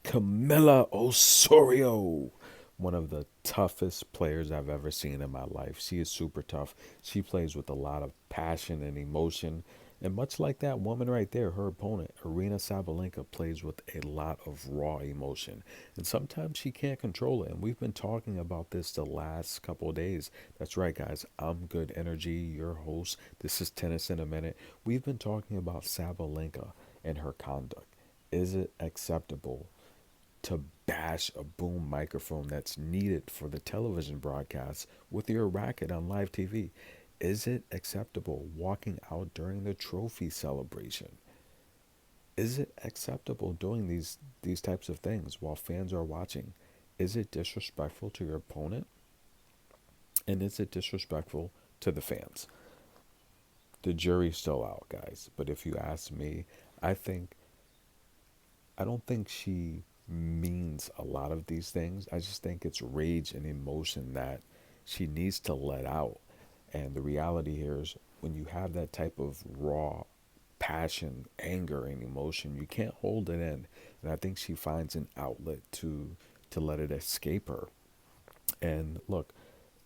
Camila Osorio, one of the toughest players I've ever seen in my life. She is super tough. She plays with a lot of passion and emotion. And much like that woman right there, her opponent, Aryna Sabalenka, plays with a lot of raw emotion. And sometimes she can't control it. And we've been talking about this the last couple of days. That's right, guys. I'm Good Energy, your host. This is Tennis in a Minute. We've been talking about Sabalenka and her conduct. Is it acceptable to bash a boom microphone that's needed for the television broadcast with your racket on live TV? Is it acceptable walking out during the trophy celebration? Is it acceptable doing these types of things while fans are watching? Is it disrespectful to your opponent? And is it disrespectful to the fans? The jury's still out, guys. But if you ask me, I think I don't think she means a lot of these things. I just think it's rage and emotion that she needs to let out. And the reality here is when you have that type of raw passion, anger, and emotion, you can't hold it in. And I think she finds an outlet to let it escape her. And look,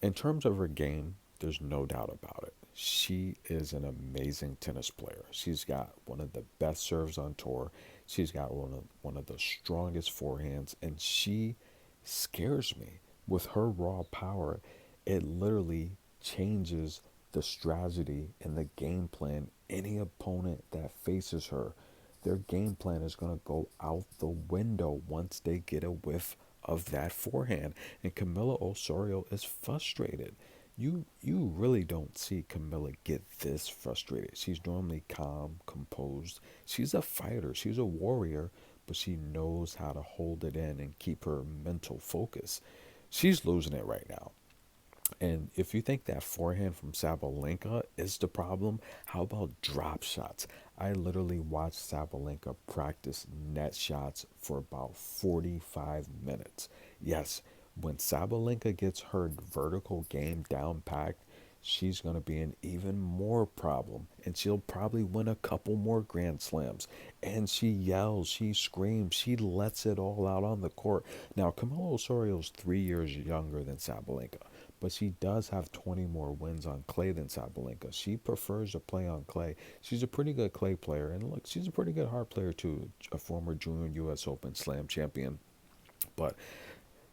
in terms of her game, there's no doubt about it. She is an amazing tennis player. She's got one of the best serves on tour. She's got one of the strongest forehands, and she scares me with her raw power. It literally changes the strategy and the game plan. Any opponent that faces her, their game plan is going to go out the window once they get a whiff of that forehand. And Camila Osorio is frustrated. You really don't see Camila get this frustrated. She's normally calm, composed. She's a fighter. She's a warrior, but she knows how to hold it in and keep her mental focus. She's losing it right now. And if you think that forehand from Sabalenka is the problem, how about drop shots? I literally watched Sabalenka practice net shots for about 45 minutes. Yes, when Sabalenka gets her vertical game down packed, she's going to be an even more problem. And she'll probably win a couple more Grand Slams. And she yells, she screams, she lets it all out on the court. Now, Camilo Osorio's 3 years younger than Sabalenka, but she does have 20 more wins on clay than Sabalenka. She prefers to play on clay. She's a pretty good clay player. And look, she's a pretty good hard player too, a former junior U.S. Open Slam champion. But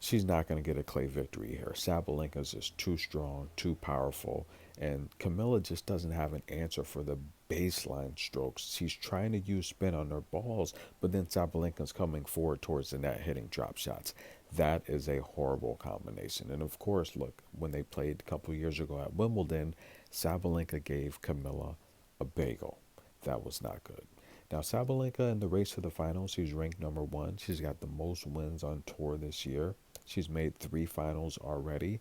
she's not going to get a clay victory here. Sabalenka's just too strong, too powerful, and Camilla just doesn't have an answer for the baseline strokes. She's trying to use spin on her balls, but then Sabalenka's coming forward towards the net hitting drop shots. That is a horrible combination. And of course, look, when they played a couple years ago at Wimbledon, Sabalenka gave Camilla a bagel. That was not good. Now, Sabalenka in the race to the finals, she's ranked number one. She's got the most wins on tour this year. She's made three finals already.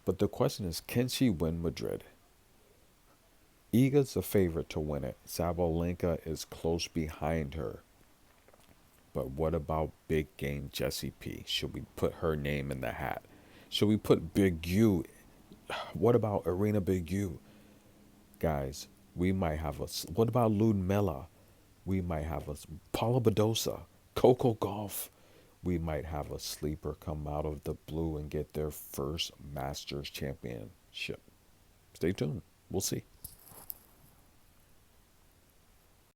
But the question is, can she win Madrid? Iga's the favorite to win it. Sabalenka is close behind her. But what about big game Jessie P? Should we put her name in the hat? Should we put Big U? What about Aryna Big U? Guys, we might have a. What about Ludmilla? We might have a Paula Badosa, Coco Golf. We might have a sleeper come out of the blue and get their first Masters championship. Stay tuned. We'll see.